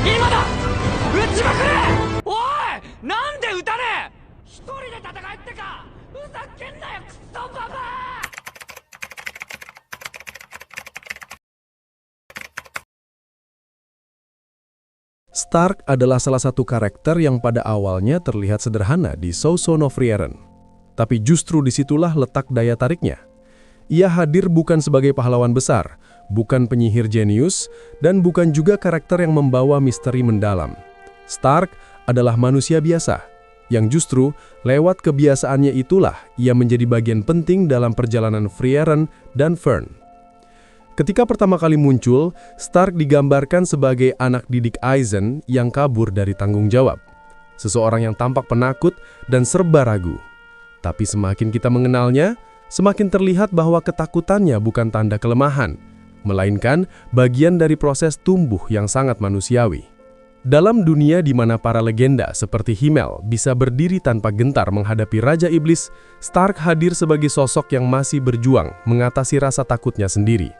今だ撃ちまくれ。おいなんで撃たねえ。一人で戦えってか。ふざけんなよクソババア。Stark adalah salah satu karakter yang pada awalnya terlihat sederhana di Sons of Frieren. Tapi justru disitulah letak daya tariknya. Ia hadir bukan sebagai pahlawan besar, bukan penyihir jenius, dan bukan juga karakter yang membawa misteri mendalam. Stark adalah manusia biasa, yang justru lewat kebiasaannya itulah ia menjadi bagian penting dalam perjalanan Frieren dan Fern. Ketika pertama kali muncul, Stark digambarkan sebagai anak didik Aizen yang kabur dari tanggung jawab. Seseorang yang tampak penakut dan serba ragu. Tapi semakin kita mengenalnya, semakin terlihat bahwa ketakutannya bukan tanda kelemahan, melainkan bagian dari proses tumbuh yang sangat manusiawi. Dalam dunia di mana para legenda seperti Himmel bisa berdiri tanpa gentar menghadapi Raja Iblis, Stark hadir sebagai sosok yang masih berjuang mengatasi rasa takutnya sendiri.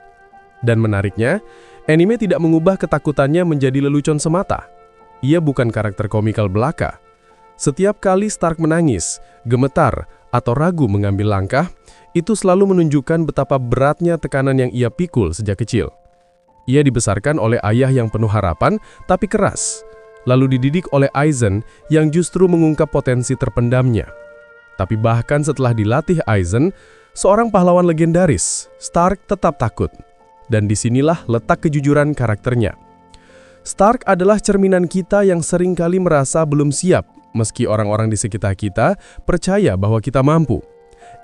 Dan menariknya, anime tidak mengubah ketakutannya menjadi lelucon semata. Ia bukan karakter komikal belaka. Setiap kali Stark menangis, gemetar, atau ragu mengambil langkah, itu selalu menunjukkan betapa beratnya tekanan yang ia pikul sejak kecil. Ia dibesarkan oleh ayah yang penuh harapan, tapi keras. Lalu dididik oleh Aizen yang justru mengungkap potensi terpendamnya. Tapi bahkan setelah dilatih Aizen, seorang pahlawan legendaris, Stark tetap takut. Dan disinilah letak kejujuran karakternya. Stark adalah cerminan kita yang seringkali merasa belum siap, meski orang-orang di sekitar kita percaya bahwa kita mampu.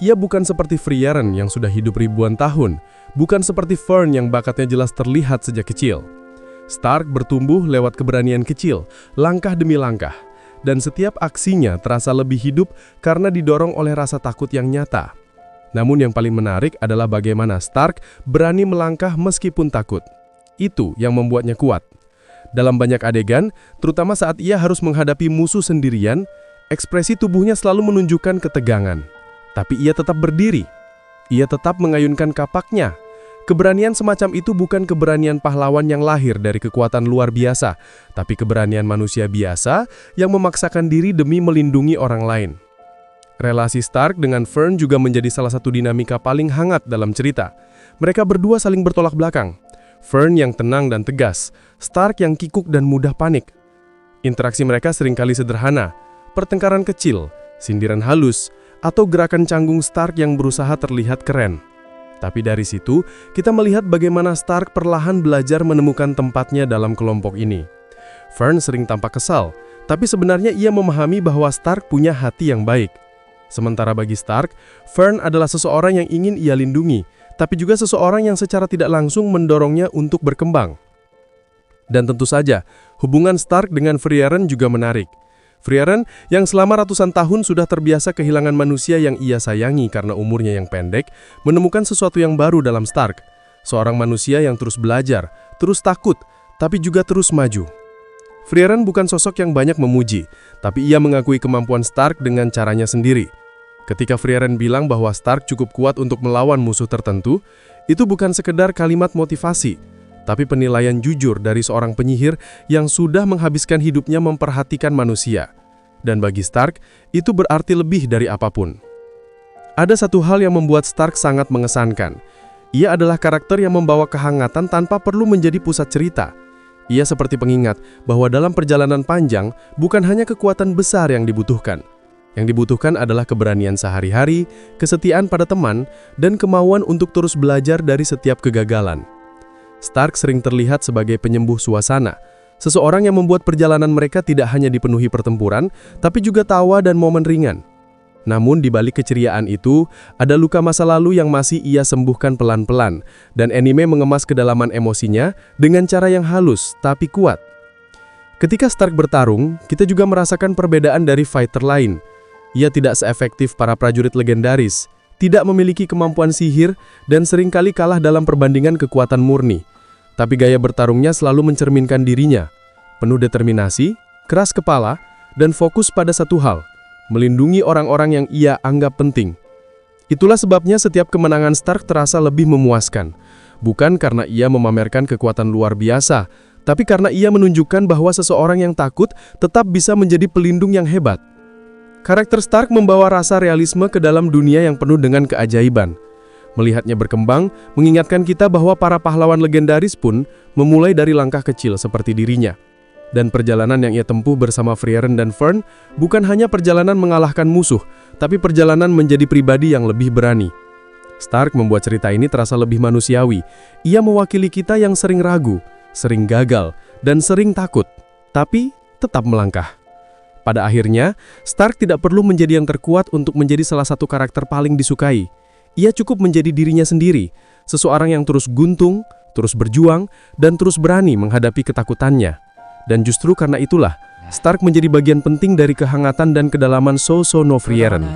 Ia bukan seperti Frieren yang sudah hidup ribuan tahun, bukan seperti Fern yang bakatnya jelas terlihat sejak kecil. Stark bertumbuh lewat keberanian kecil, langkah demi langkah, dan setiap aksinya terasa lebih hidup karena didorong oleh rasa takut yang nyata. Namun yang paling menarik adalah bagaimana Stark berani melangkah meskipun takut. Itu yang membuatnya kuat. Dalam banyak adegan, terutama saat ia harus menghadapi musuh sendirian, ekspresi tubuhnya selalu menunjukkan ketegangan. Tapi ia tetap berdiri. Ia tetap mengayunkan kapaknya. Keberanian semacam itu bukan keberanian pahlawan yang lahir dari kekuatan luar biasa, tapi keberanian manusia biasa yang memaksakan diri demi melindungi orang lain. Relasi Stark dengan Fern juga menjadi salah satu dinamika paling hangat dalam cerita. Mereka berdua saling bertolak belakang. Fern yang tenang dan tegas, Stark yang kikuk dan mudah panik. Interaksi mereka seringkali sederhana, pertengkaran kecil, sindiran halus, atau gerakan canggung Stark yang berusaha terlihat keren. Tapi dari situ, kita melihat bagaimana Stark perlahan belajar menemukan tempatnya dalam kelompok ini. Fern sering tampak kesal, tapi sebenarnya ia memahami bahwa Stark punya hati yang baik. Sementara bagi Stark, Fern adalah seseorang yang ingin ia lindungi, tapi juga seseorang yang secara tidak langsung mendorongnya untuk berkembang. Dan tentu saja, hubungan Stark dengan Frieren juga menarik. Frieren yang selama ratusan tahun sudah terbiasa kehilangan manusia yang ia sayangi karena umurnya yang pendek, menemukan sesuatu yang baru dalam Stark. Seorang manusia yang terus belajar, terus takut, tapi juga terus maju. Frieren bukan sosok yang banyak memuji, tapi ia mengakui kemampuan Stark dengan caranya sendiri. Ketika Frieren bilang bahwa Stark cukup kuat untuk melawan musuh tertentu, itu bukan sekedar kalimat motivasi, tapi penilaian jujur dari seorang penyihir yang sudah menghabiskan hidupnya memperhatikan manusia. Dan bagi Stark, itu berarti lebih dari apapun. Ada satu hal yang membuat Stark sangat mengesankan. Ia adalah karakter yang membawa kehangatan tanpa perlu menjadi pusat cerita. Ia seperti pengingat bahwa dalam perjalanan panjang, bukan hanya kekuatan besar yang dibutuhkan. Yang dibutuhkan adalah keberanian sehari-hari, kesetiaan pada teman, dan kemauan untuk terus belajar dari setiap kegagalan. Stark sering terlihat sebagai penyembuh suasana, seseorang yang membuat perjalanan mereka tidak hanya dipenuhi pertempuran, tapi juga tawa dan momen ringan. Namun di balik keceriaan itu, ada luka masa lalu yang masih ia sembuhkan pelan-pelan, dan anime mengemas kedalaman emosinya dengan cara yang halus tapi kuat. Ketika Stark bertarung, kita juga merasakan perbedaan dari fighter lain. Ia tidak seefektif para prajurit legendaris, tidak memiliki kemampuan sihir, dan seringkali kalah dalam perbandingan kekuatan murni. Tapi gaya bertarungnya selalu mencerminkan dirinya, penuh determinasi, keras kepala, dan fokus pada satu hal, melindungi orang-orang yang ia anggap penting. Itulah sebabnya setiap kemenangan Stark terasa lebih memuaskan, bukan karena ia memamerkan kekuatan luar biasa, tapi karena ia menunjukkan bahwa seseorang yang takut tetap bisa menjadi pelindung yang hebat. Karakter Stark membawa rasa realisme ke dalam dunia yang penuh dengan keajaiban. Melihatnya berkembang, mengingatkan kita bahwa para pahlawan legendaris pun memulai dari langkah kecil seperti dirinya. Dan perjalanan yang ia tempuh bersama Frieren dan Fern bukan hanya perjalanan mengalahkan musuh, tapi perjalanan menjadi pribadi yang lebih berani. Stark membuat cerita ini terasa lebih manusiawi. Ia mewakili kita yang sering ragu, sering gagal, dan sering takut, tapi tetap melangkah. Pada akhirnya, Stark tidak perlu menjadi yang terkuat untuk menjadi salah satu karakter paling disukai. Ia cukup menjadi dirinya sendiri, seseorang yang terus guntung, terus berjuang, dan terus berani menghadapi ketakutannya. Dan justru karena itulah, Stark menjadi bagian penting dari kehangatan dan kedalaman Souls of Frieren.